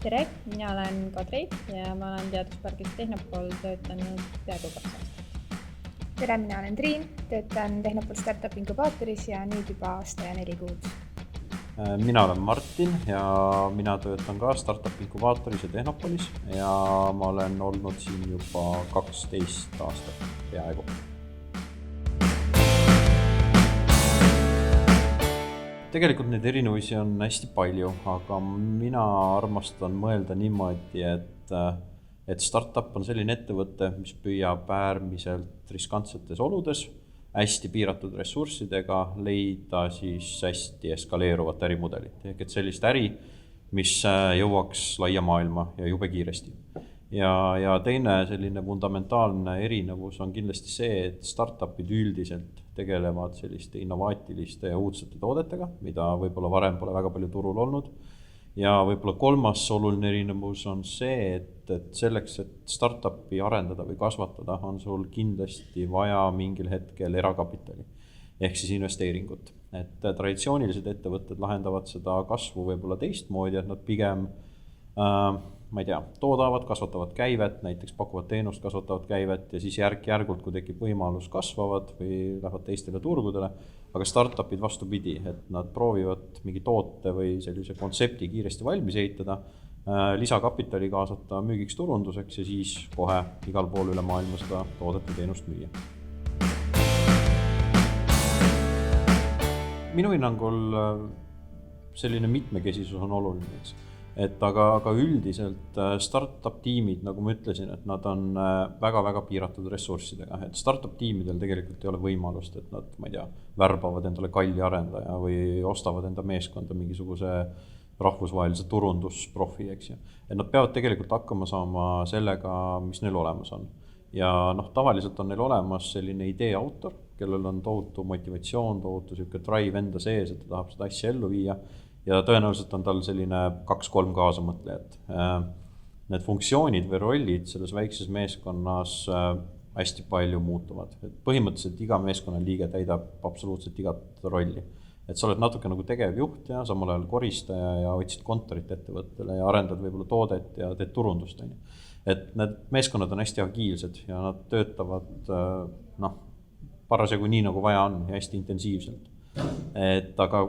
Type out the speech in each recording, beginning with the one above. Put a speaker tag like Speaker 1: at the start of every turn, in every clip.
Speaker 1: Tere, mina olen Kadri ja ma olen teaduspargis Tehnopol töötanud peaaegu 2 aastat.
Speaker 2: Tere, mina olen Triin, töötan Tehnopol Startup Inkubaatoris ja nüüd juba aasta ja 4 kuud.
Speaker 3: Mina olen Martin ja mina töötan ka Startup Inkubaatoris ja Tehnopolis ja ma olen olnud siin juba 12 aastat peaaegu. Tegelikult neid erinevusi on hästi palju, aga mina armastan mõelda niimoodi, et startup on selline ettevõte, mis püüab äärmiselt riskantsetes oludes, hästi piiratud ressurssidega leida siis hästi eskaleeruvat ärimudelit. Ehk et sellist äri, mis jõuaks laia maailma ja jube kiiresti. Ja teine selline fundamentaalne erinevus on kindlasti see, et startupid üldiselt tegelevad selliste innovaatiliste ja uudsete toodetega, mida võib-olla varem pole väga palju turul olnud. Ja võib-olla kolmas oluline erinevus on see, et selleks, et startupi arendada või kasvatada, on sul kindlasti vaja mingil hetkel erakapitali ehk siis investeeringut. Et traditsioonilised ettevõtted lahendavad seda kasvu võib-olla teistmoodi, et nad pigem toodavad, kasvatavad käivet, näiteks pakuvad teenust, kasvatavad käivet ja siis järk-järgult, kui tekib võimalus, kasvavad või lähevad teistele turgudele. Aga startupid vastupidi, et nad proovivad mingi toote või sellise kontsepti kiiresti valmis ehitada, lisakapitali kaasata müügiks turunduseks ja siis kohe igal pool üle maailma seda toodet või teenust müüa. Minu hinnangul selline mitmekesisus on oluline, eks. Aga üldiselt startup tiimid, nagu ma ütlesin, et nad on väga-väga piiratud ressurssidega. Et startup tiimidel tegelikult ei ole võimalust, et nad, värbavad endale kalli arendaja või ostavad enda meeskonda mingisuguse rahvusvahelise turundusprofi, eks ju. Et nad peavad tegelikult hakkama saama sellega, mis neil olemas on. Ja tavaliselt on neil olemas selline idee autor, kellel on tohutu motivatsioon, tohutu drive enda sees, et ta tahab seda asja ellu viia. Ja tõenäoliselt on tal selline 2-3 kaasamõtlejat. Need funktsioonid või rollid selles väikses meeskonnas hästi palju muutuvad. Et põhimõtteliselt iga meeskonna liige täidab absoluutselt igat rolli. Et sa oled natuke nagu tegevjuht ja samal ajal koristaja ja otsid kontorit ettevõttele ja arendad võib-olla toodet ja teed turundust. Et need meeskonnad on hästi agiilsed ja nad töötavad parasjagu nii nagu vaja on ja hästi intensiivselt. Aga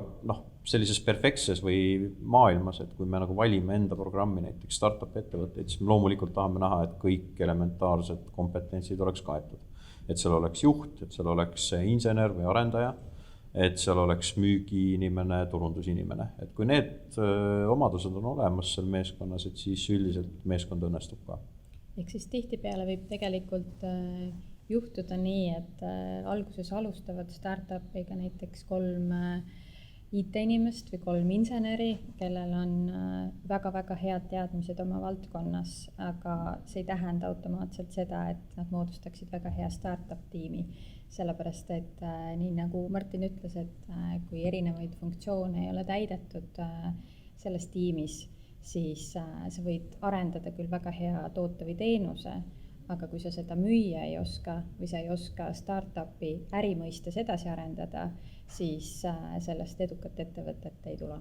Speaker 3: sellises perfektses või maailmas, et kui me nagu valime enda programmi näiteks startup ettevõtteid, siis me loomulikult tahame näha, et kõik elementaarsed kompetentsid oleks kaetud. Et seal oleks juht, et seal oleks insener või arendaja, et seal oleks müügiinimene, turundusinimene. Et kui need omadused on olemas seal meeskonnas, et siis üldiselt meeskond õnnestub ka.
Speaker 1: Ehk siis tihtipeale võib tegelikult juhtuda nii, et alguses alustavad startupiga näiteks 3 IT-inimest või 3 inseneri, kellel on väga-väga head teadmised oma valdkonnas, aga see ei tähenda automaatselt seda, et nad moodustaksid väga hea startup tiimi. Sellepärast, et nii nagu Martin ütles, et kui erinevaid funktsioone ei ole täidetud selles tiimis, siis sa võid arendada küll väga hea toote või teenuse, aga kui sa seda müüa ei oska või sa ei oska startupi ärimõistes edasi arendada, siis sellest edukat ettevõtet ei tule.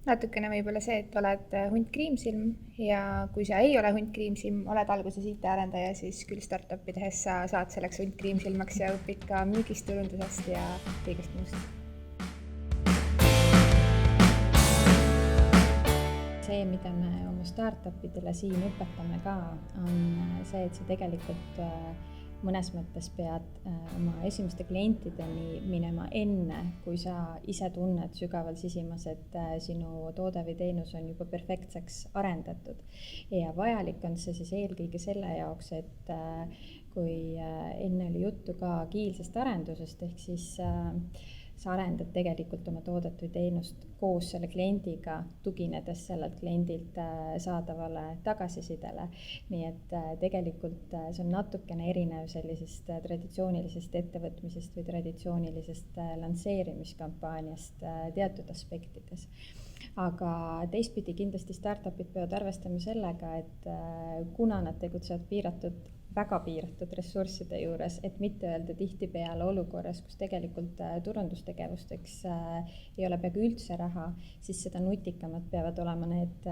Speaker 2: Natukene võib-olla see, et oled hunt kriimsilm ja kui sa ei ole hunt kriimsilm, oled alguses IT-arendaja, siis küll startupi tehes sa saad selleks hunt kriimsilmaks ja õpid ka müügist, turundusest ja kõigest muust.
Speaker 1: See, mida me oma startupidele siin õpetame ka, on see, et sa tegelikult mõnes mõttes pead oma esimeste klientideni minema enne, kui sa ise tunned sügaval sisimas, et sinu toode või teenus on juba perfektseks arendatud. Ja vajalik on see siis eelkõige selle jaoks, et kui enne oli juttu ka agiilsest arendusest, ehk siis sa arendad tegelikult oma toodet või teenust koos selle kliendiga, tuginedes sellelt kliendilt saadavale tagasisidele. Nii et tegelikult see on natukene erinev sellisest traditsioonilisest ettevõtmisest või traditsioonilisest lansseerimiskampaaniast teatud aspektides. Aga teistpidi kindlasti startupid peavad arvestama sellega, et kuna nad tegutsevad väga piiratud ressursside juures, et mitte öelda tihtipeale olukorras, kus tegelikult turundustegevusteks ei ole peaaegu üldse raha, siis seda nutikamad peavad olema need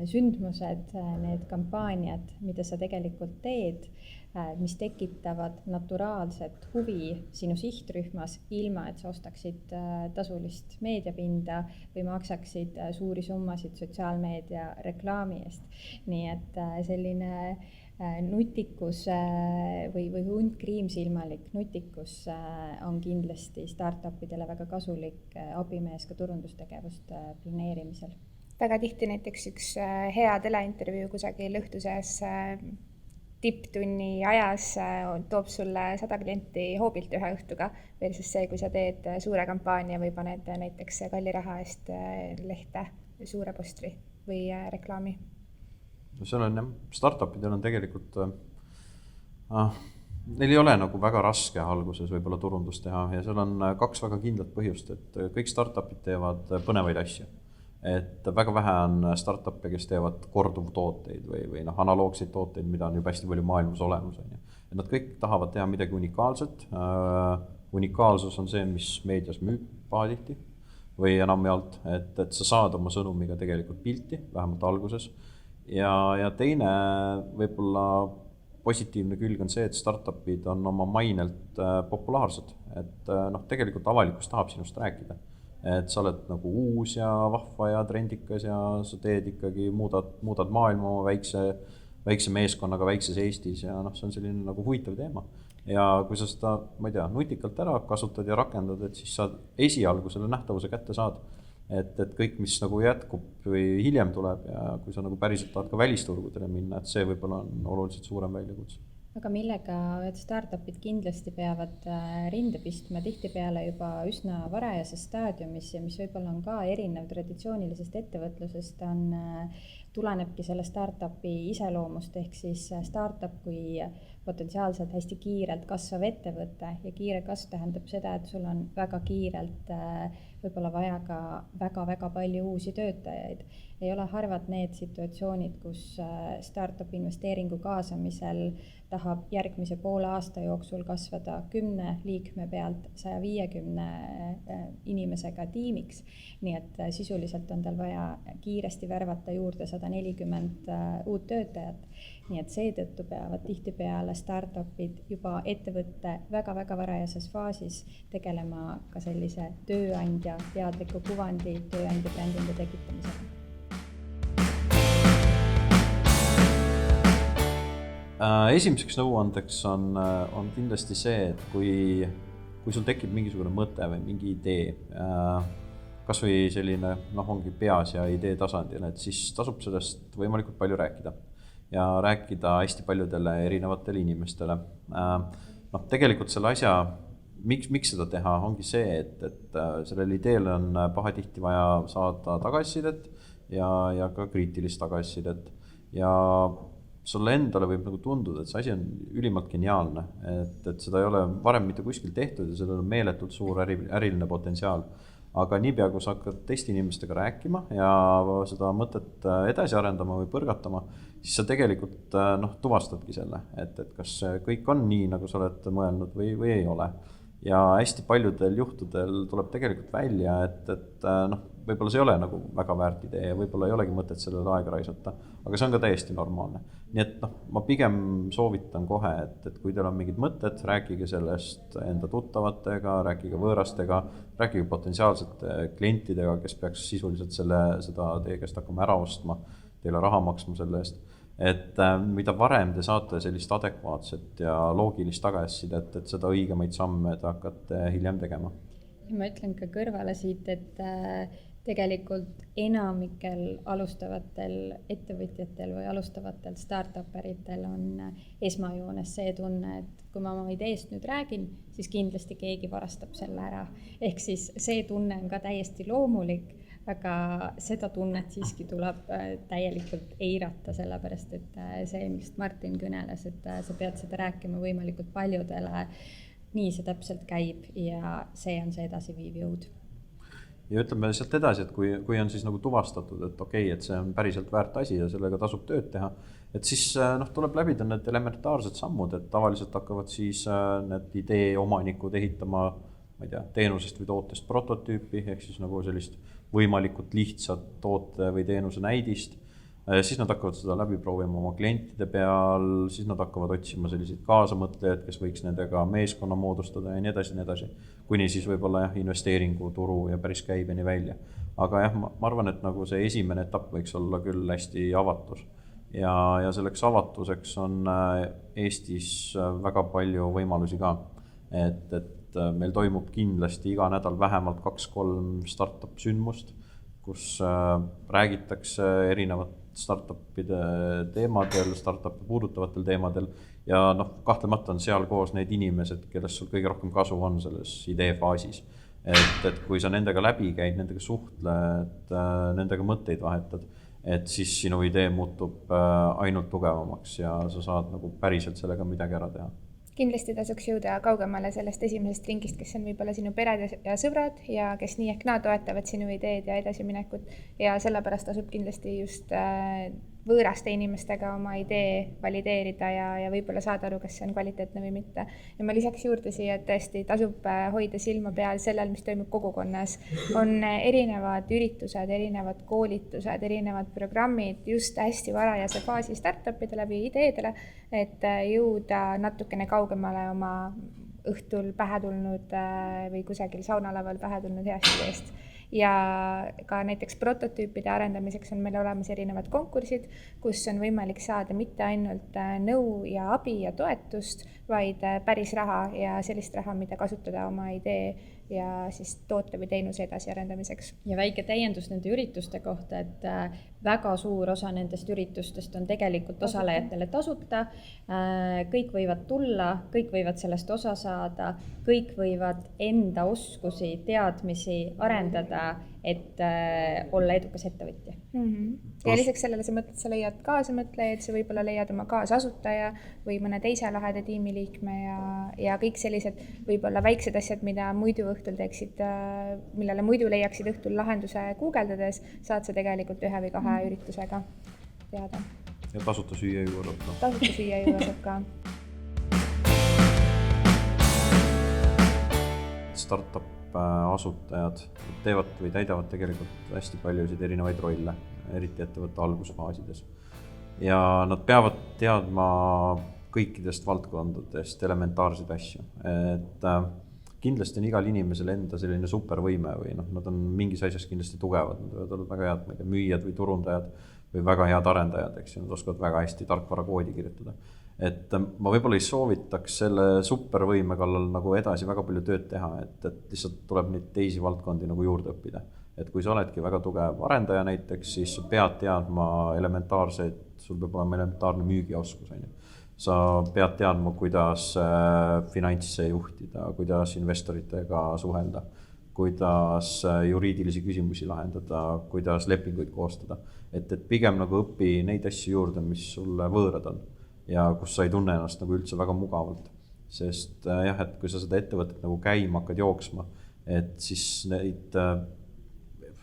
Speaker 1: sündmused, need kampaaniad, mida sa tegelikult teed, mis tekitavad naturaalset huvi sinu sihtrühmas, ilma et sa ostaksid tasulist meediapinda või maksaksid suuri summasid sotsiaalmeedia reklaami eest. Nii et selline nutikus või hunt kriimsilmalik nutikus on kindlasti startupidele väga kasulik abimees ka turundustegevuste planeerimisel.
Speaker 2: Väga tihti näiteks üks hea teleintervjuu kusagil õhtuses tipptunni ajas toob sulle 100 klienti hoobilt ühe õhtuga, versus see, kui sa teed suure kampaania või paned näiteks kalli raha eest lehte suure postri või reklaami.
Speaker 3: Seal on jah, startupidel on tegelikult, neil ei ole nagu väga raske alguses võib-olla turundust teha ja seal on 2 väga kindlat põhjust, et kõik startupid teevad põnevaid asju. Et väga vähe on startup'e, kes teevad korduvtooteid või analoogseid tooteid, mida on juba hästi palju maailmas olemas. Et nad kõik tahavad teha midagi unikaalset. Unikaalsus on see, mis meedias müüb pahatihti või enamjaolt, et sa saad oma sõnumiga tegelikult pilti, vähemalt alguses. Ja teine võib-olla positiivne külg on see, et startupid on oma mainelt populaarsed. Et tegelikult avalikkus tahab sinust rääkida. Et sa oled nagu uus ja vahva ja trendikas ja sa teed ikkagi, muudad maailma oma väikse meeskonnaga väikses Eestis ja see on selline nagu huvitav teema. Ja kui sa seda, ma ei tea, nutikalt ära kasutad ja rakendad, et siis sa esialgu selle nähtavuse kätte saad. Et kõik, mis nagu jätkub või hiljem tuleb ja kui sa nagu päriselt tahad ka välisturgudele minna, et see võib-olla on oluliselt suurem väljakutse.
Speaker 1: Aga millega startupid kindlasti peavad rinde pistma tihtipeale juba üsna varajases staadiumis ja mis võib-olla on ka erinev traditsioonilisest ettevõtlusest, tulenebki selle startupi iseloomust, ehk siis startup kui potentsiaalselt hästi kiirelt kasvav ettevõte ja kiire kasv tähendab seda, et sul on väga kiirelt võib-olla vaja ka väga-väga palju uusi töötajaid. Ei ole harvad need situatsioonid, kus startup investeeringu kaasamisel tahab järgmise poole aasta jooksul kasvada 10 liikme pealt 150 inimesega tiimiks. Nii et sisuliselt on tal vaja kiiresti värvata juurde 140 uut töötajat. Nii et seetõttu peavad tihtipeale startupid juba ettevõtte väga-väga varajases faasis tegelema ka sellise tööandja teadliku kuvandi, tööandja brändingu tekitamisega.
Speaker 3: Esimeseks nõuandeks on kindlasti see, et kui sul tekib mingisugune mõte või mingi idee, kas või selline ongi peas ja idee tasandil, et siis tasub sellest võimalikult palju rääkida ja rääkida hästi paljudele erinevatele inimestele. Tegelikult selle asja, miks seda teha, ongi see, et sellel ideel on pahatihti vaja saada tagasisidet ja ka kriitilist tagasisidet ja sulle endale võib nagu tunduda, et see asi on ülimalt geniaalne, et seda ei ole varem mitte kuskil tehtud ja sellel on meeletult suur äriline potentsiaal. Aga niipea, kui sa hakkad teiste inimestega rääkima ja seda mõtet edasi arendama või põrgatama, siis sa tegelikult tuvastadki selle, et kas kõik on nii, nagu sa oled mõelnud või ei ole. Ja hästi paljudel juhtudel tuleb tegelikult välja, et võib-olla see ei ole nagu väga väärt idee ja võib-olla ei olegi mõtet sellele aega raisata, aga see on ka täiesti normaalne. Nii et ma pigem soovitan kohe, et kui teil on mingid mõtted, rääkige sellest enda tuttavatega, rääkige võõrastega, rääkige potentsiaalsete klientidega, kes peaks sisuliselt seda teie käest hakkama ära ostma, teile raha maksma selle eest. Et mida varem te saate sellist adekvaatset ja loogilist tagasisidet, et seda õigemaid samme te hakkate hiljem tegema.
Speaker 1: Ma ütlen ka kõrvale siit, et tegelikult enamikel alustavatel ettevõtjatel või alustavatel startuperitel on esmajoones see tunne, et kui ma oma ideest nüüd räägin, siis kindlasti keegi varastab selle ära. Ehk siis see tunne on ka täiesti loomulik, aga seda tunnet siiski tuleb täielikult eirata, sellepärast et see, millest Martin kõneles, et sa pead seda rääkima võimalikult paljudele, nii see täpselt käib ja see on see edasiviiv jõud.
Speaker 3: Ja ütleme sealt edasi, et kui on siis nagu tuvastatud, et okei, et see on päriselt väärt asi ja sellega tasub tööd teha, et siis tuleb läbida need elementaarsed sammud, et tavaliselt hakkavad siis need idee omanikud ehitama, ma ei tea, teenusest või tootest prototüüpi, ehk siis nagu sellist võimalikult lihtsat toote või teenuse näidist. siis nad hakkavad seda läbi proovima oma klientide peal, siis nad hakkavad otsima selliseid kaasamõtlejaid, kes võiks nendega meeskonna moodustada ja nii edasi, kuni siis võib-olla investeeringu, turu ja päris käibeni välja. Aga jah, ma arvan, et nagu see esimene etapp võiks olla küll hästi avatus. Ja selleks avatuseks on Eestis väga palju võimalusi ka, et meil toimub kindlasti iga nädal vähemalt 2-3 startup sündmust, kus räägitakse erinevat startupide teemadel, startupi puudutavatel teemadel ja kahtlemata on seal koos need inimesed, kellest sul kõige rohkem kasu on selles ideefaasis. Et kui sa nendega läbi käid, nendega suhtled, nendega mõtteid vahetad, et siis sinu idee muutub ainult tugevamaks ja sa saad nagu päriselt sellega midagi ära teha.
Speaker 2: Kindlasti tasuks jõuda kaugemale sellest esimesest ringist, kes on võib-olla sinu pered ja sõbrad ja kes nii ehk naa toetavad sinu ideed ja edasiminekut ja sellepärast tasub kindlasti just võõraste inimestega oma idee valideerida ja võib-olla saada aru, kas see on kvaliteetne või mitte. Ja ma lisaks juurde siia, et tõesti tasub hoida silma peal sellel, mis toimub kogukonnas. On erinevad üritused, erinevad koolitused, erinevad programmid just hästi varajase faasi startupidele või ideedele, et jõuda natukene kaugemale oma õhtul pähe tulnud või kusagil saunalaval pähe tulnud heast ideest. Ja ka näiteks prototüüpide arendamiseks on meil olemas erinevad konkursid, kus on võimalik saada mitte ainult nõu ja abi ja toetust, vaid päris raha ja sellist raha, mida kasutada oma idee ja siis toote või teenuse edasiarendamiseks.
Speaker 1: Ja väike täiendus nende ürituste kohta, et väga suur osa nendest üritustest on tegelikult osalejatele tasuta. Kõik võivad tulla, kõik võivad sellest osa saada, kõik võivad enda oskusi, teadmisi arendada, et olla edukas ettevõtja.
Speaker 2: Ja lisaks sellele sa leiad kaasamõtlejaid, sa võib-olla leiad oma kaasasutaja või mõne teise laheda tiimiliikme ja kõik sellised võib-olla väiksed asjad, mida muidu õhtul teeksid, millele muidu leiaksid õhtul lahenduse guugeldades, saad sa tegelikult 1 või 2 üritusega teada.
Speaker 3: Ja tasuta süüa juua saab ka.
Speaker 2: Tasuta süüa juua saab ka.
Speaker 3: Startup asutajad teevad või täidavad tegelikult hästi paljusid erinevaid rolle, eriti ettevõtte algusfaasides. Ja nad peavad teadma kõikidest valdkondadest elementaarseid asju. Et kindlasti on igal inimesel enda selline supervõime või nad on mingis asjas kindlasti tugevad, nad võivad olla väga head müüjad või turundajad või väga head arendajad, eks nad oskavad väga hästi tarkvara koodi kirjutada. Et ma võib-olla ei soovitaks selle supervõime kallal nagu edasi väga palju tööd teha, et lihtsalt tuleb neid teisi valdkondi nagu juurde õppida. Et kui sa oledki väga tugev arendaja näiteks, siis sa pead teadma elementaarseid, sul peab olema elementaarne müügioskus. Sa pead teadma, kuidas finantse juhtida, kuidas investoritega suhelda, kuidas juriidilisi küsimusi lahendada, kuidas lepinguid koostada. Et pigem nagu õpi neid asju juurde, mis sulle võõrad on. Ja kus sa ei tunne ennast nagu üldse väga mugavalt. Sest jah, et kui sa seda ettevõtet nagu käima hakkad jooksma, et siis neid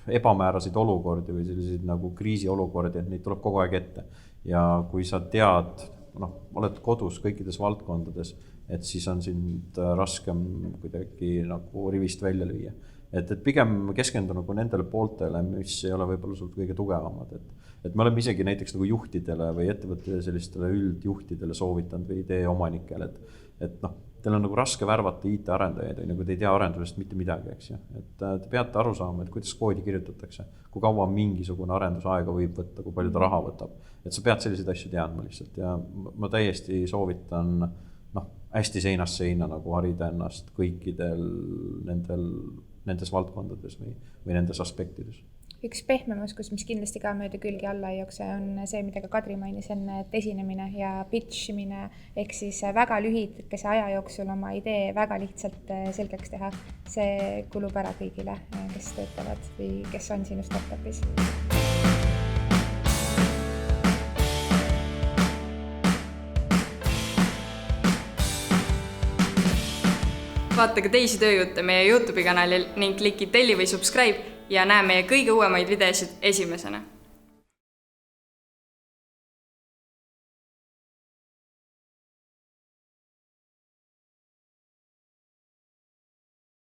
Speaker 3: ebamääraseid olukordi või selliseid nagu kriisiolukordi, et neid tuleb kogu aeg ette. Ja kui sa tead, oled kodus kõikides valdkondades, et siis on sind raskem kuidagi nagu rivist välja lüüa. Et pigem keskendu nagu nendele pooltele, mis ei ole võib-olla sult kõige tugevamad. Et me oleme isegi näiteks nagu juhtidele või ettevõttele sellistele üldjuhtidele soovitanud või idee omanikele, et teil on nagu raske värvata IT-arendajaid, kui te ei tea arendusest mitte midagi, eks ju. Et te peate aru saama, et kuidas koodi kirjutatakse, kui kaua mingisugune arendusaega võib võtta, kui palju ta raha võtab. Et sa pead selliseid asju teadma lihtsalt ja ma täiesti soovitan hästi seinast seina nagu harida ennast kõikidel nendes valdkondades või nendes aspektides.
Speaker 2: Üks pehmem oskus, mis kindlasti ka mööda külgi alla ei jookse, on see, mida ka Kadri mainis enne, et esinemine ja pitchimine, ehk siis väga lühikese aja jooksul oma idee väga lihtsalt selgeks teha. See kulub ära kõigile, kes töötavad või kes on sinu startupis.
Speaker 4: Vaata ka teisi tööjutte meie YouTube'i kanalil ning kliki telli või subscribe ja näe meie kõige uuemaid videosid esimesena.